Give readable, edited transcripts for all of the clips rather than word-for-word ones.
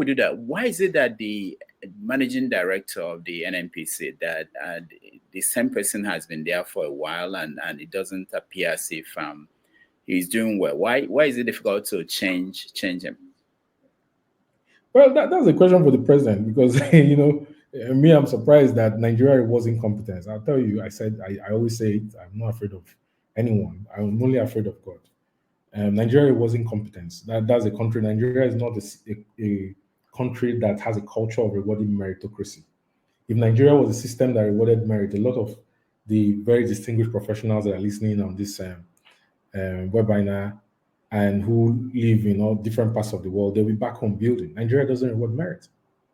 we do that, why is it that the managing director of the NNPC, that the same person has been there for a while and it doesn't appear as if he's doing well? Why is it difficult to change him? Well, that's a question for the president, because me, I'm surprised that Nigeria was incompetent. I'll tell you, I always say it, I'm not afraid of anyone. I'm only afraid of God. Nigeria was incompetent. That's a country. Nigeria is not a country that has a culture of rewarding meritocracy. If Nigeria was a system that rewarded merit, a lot of the very distinguished professionals that are listening on this webinar and who live in all different parts of the world, they'll be back home building. Nigeria doesn't reward merit.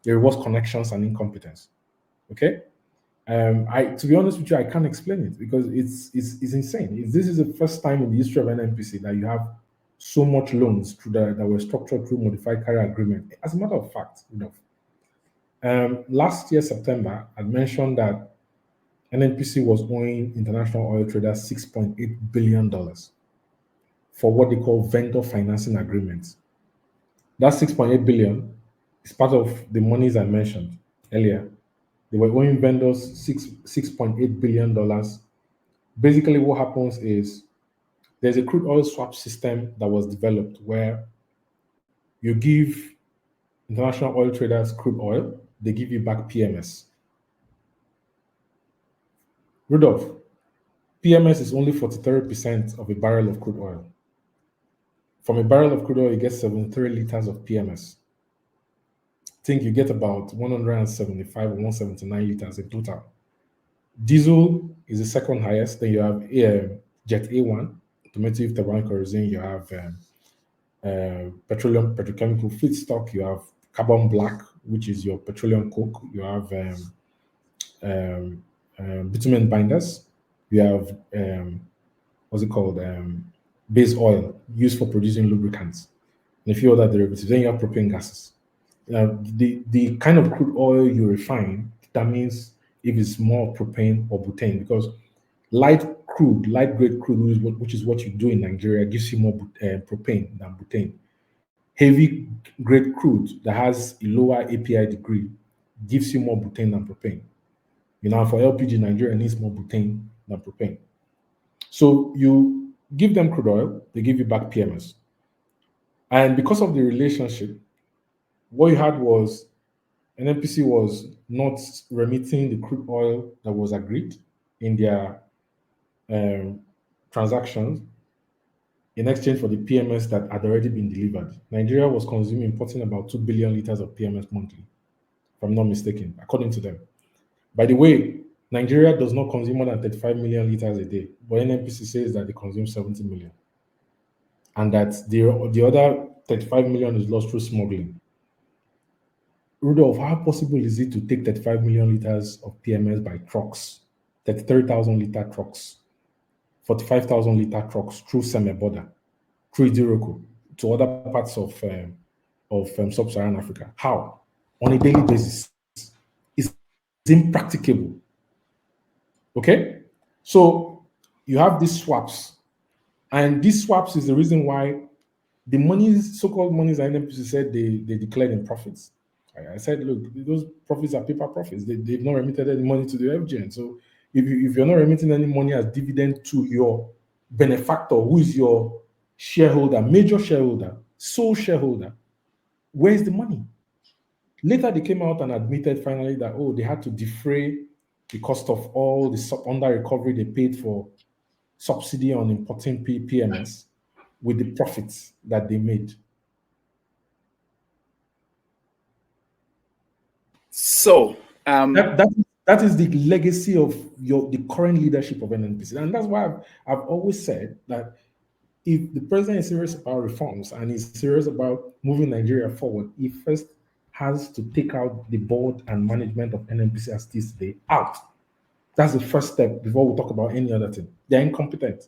It rewards connections and incompetence. Okay? To be honest with you, I can't explain it because it's insane. This is the first time in the history of NNPC that you have so much loans that were structured through modified carrier agreement. As a matter of fact, last year, September, I mentioned that NNPC was owing international oil traders $6.8 billion for what they call vendor financing agreements. That 6.8 billion is part of the monies I mentioned earlier. They were owing vendors $6.8 billion. Basically, what happens is there's a crude oil swap system that was developed where you give international oil traders crude oil, they give you back PMS. Rudolf, PMS is only 43% of a barrel of crude oil. From a barrel of crude oil, you get 73 liters of PMS. I think you get about 175 or 179 liters in total. Diesel is the second highest. Then you have Jet A1, automotive turbine kerosene. You have petrochemical feedstock. You have carbon black, which is your petroleum coke. You have bitumen binders. You have what's it called? Base oil used for producing lubricants, and a few other derivatives. Then you have propane gases. The kind of crude oil you refine determines if it's more propane or butane, because light grade crude, which is what you do in Nigeria, gives you more propane than butane. Heavy grade crude that has a lower API degree gives you more butane than propane. For LPG, Nigeria needs more butane than propane. So you give them crude oil, they give you back PMS. And because of the relationship, what you had was NNPC was not remitting the crude oil that was agreed in their transactions in exchange for the PMS that had already been delivered. Nigeria was importing about 2 billion liters of PMS monthly, if I'm not mistaken, according to them. By the way, Nigeria does not consume more than 35 million liters a day, but NNPC says that they consume 70 million. And that the other 35 million is lost through smuggling. Rudolf, how possible is it to take 35 million liters of PMS by trucks, 33,000 liter trucks, 45,000 liter trucks through Seme border, through Idiroko, to other parts of sub-Saharan Africa? How? On a daily basis. It's impracticable. Okay? So you have these swaps. And these swaps is the reason why the monies, so-called monies, NNPC said they declared in profits. I said, look, those profits are paper profits. They've not remitted any money to the FGN. So if you're not remitting any money as dividend to your benefactor, who is your shareholder, major shareholder, sole shareholder, where's the money? Later, they came out and admitted finally that, they had to defray the cost of all the under recovery they paid for subsidy on importing PMS with the profits that they made. So that is the legacy of the current leadership of NNPC, and that's why I've always said that if the president is serious about reforms and is serious about moving Nigeria forward, he first has to take out the board and management of NNPC as it is today out. That's the first step before we talk about any other thing. They're incompetent.